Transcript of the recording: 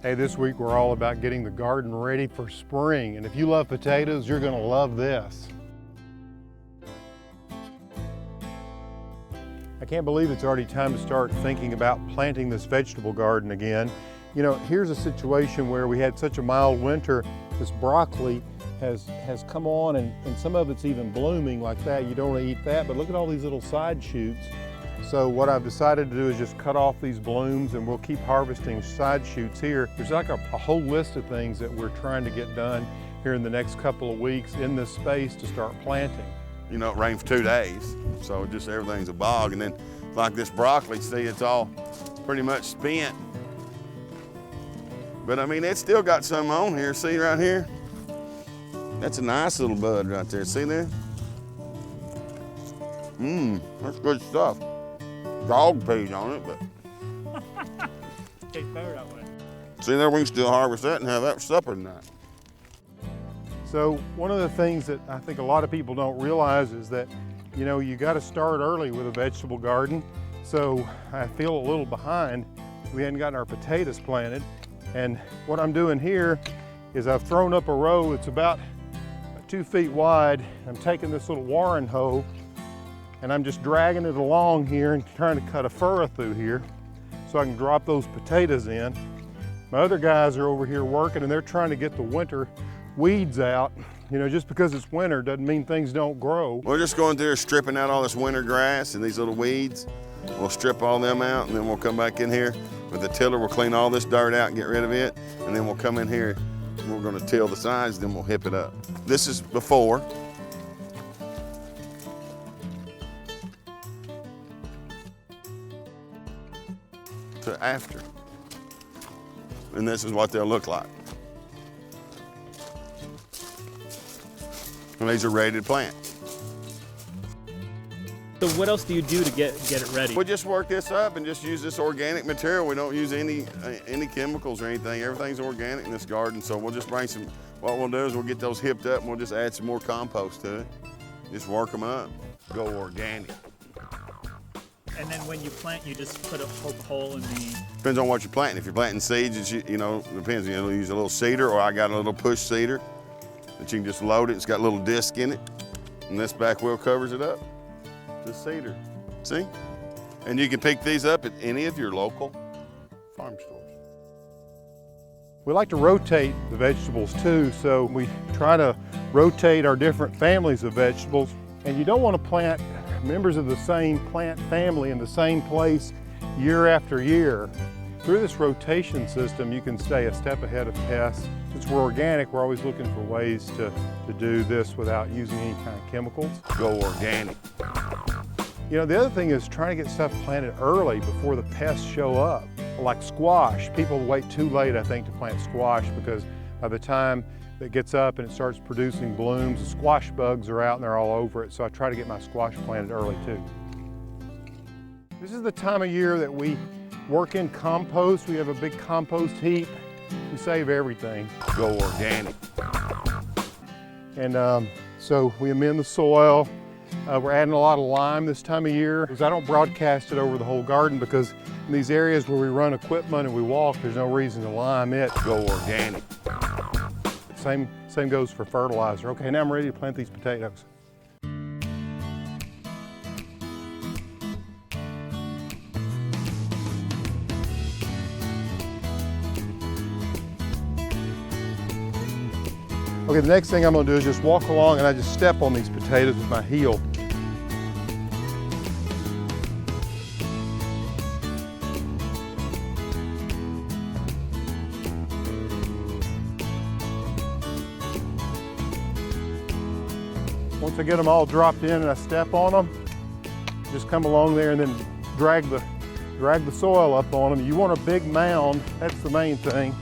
Hey, this week we're all about getting the garden ready for spring. And if you love potatoes, you're gonna love this. I can't believe it's already time to start thinking about planting this vegetable garden again. You know, here's a situation where we had such a mild winter, this broccoli has come on and some of it's even blooming like that. You don't want to eat that, but look at all these little side shoots. So what I've decided to do is just cut off these blooms and we'll keep harvesting side shoots here. There's like a whole list of things that we're trying to get done here in the next couple of weeks in this space to start planting. You know, it rained for 2 days, so just everything's a bog. And then like this broccoli, see, it's all pretty much spent. But I mean, it's still got some on here. See right here? That's a nice little bud right there. See there? That's good stuff. Dog peed on it, but. Tastes better that way. See there, we can still harvest that and have that for supper tonight. So one of the things that I think a lot of people don't realize is that, you know, you got to start early with a vegetable garden. So I feel a little behind. We hadn't gotten our potatoes planted. And what I'm doing here is I've thrown up a row. It's about 2 feet wide. I'm taking this little Warren hoe and I'm just dragging it along here and trying to cut a furrow through here so I can drop those potatoes in. My other guys are over here working and they're trying to get the winter weeds out. You know, just because it's winter doesn't mean things don't grow. We're just going through stripping out all this winter grass and these little weeds. We'll strip all them out and then we'll come back in here with the tiller. We'll clean all this dirt out and get rid of it. And then we'll come in here and we're gonna till the sides, then we'll hip it up. This is before. To after. And this is what they'll look like. And these are ready to plant. So what else do you do to get it ready? We just work this up and just use this organic material. We don't use any chemicals or anything. Everything's organic in this garden. So we'll just bring some, what we'll do is we'll get those hipped up and we'll just add some more compost to it. Just work them up, go organic. And then when you plant, you just put a hole in the... Depends on what you're planting. If you're planting seeds, it's, you know, depends. You'll use a little seeder, or I got a little push seeder that you can just load it. It's got a little disc in it, and this back wheel covers it up. The seeder, see? And you can pick these up at any of your local farm stores. We like to rotate the vegetables too, so we try to rotate our different families of vegetables. And you don't want to plant members of the same plant family in the same place year after year. Through this rotation system, you can stay a step ahead of pests. Since we're organic, we're always looking for ways to do this without using any kind of chemicals. Go organic. You know, the other thing is trying to get stuff planted early before the pests show up. Like squash, people wait too late, I think, to plant squash because by the time it gets up and it starts producing blooms, the squash bugs are out and they're all over it. So I try to get my squash planted early too. This is the time of year that we work in compost. We have a big compost heap. We save everything. Go organic. And so we amend the soil. We're adding a lot of lime this time of year. Because I don't broadcast it over the whole garden because in these areas where we run equipment and we walk, there's no reason to lime it. Go organic. Same goes for fertilizer. Okay, now I'm ready to plant these potatoes. Okay, the next thing I'm gonna do is just walk along and I just step on these potatoes with my heel. Once I get them all dropped in and I step on them, just come along there and then drag the soil up on them. You want a big mound, that's the main thing.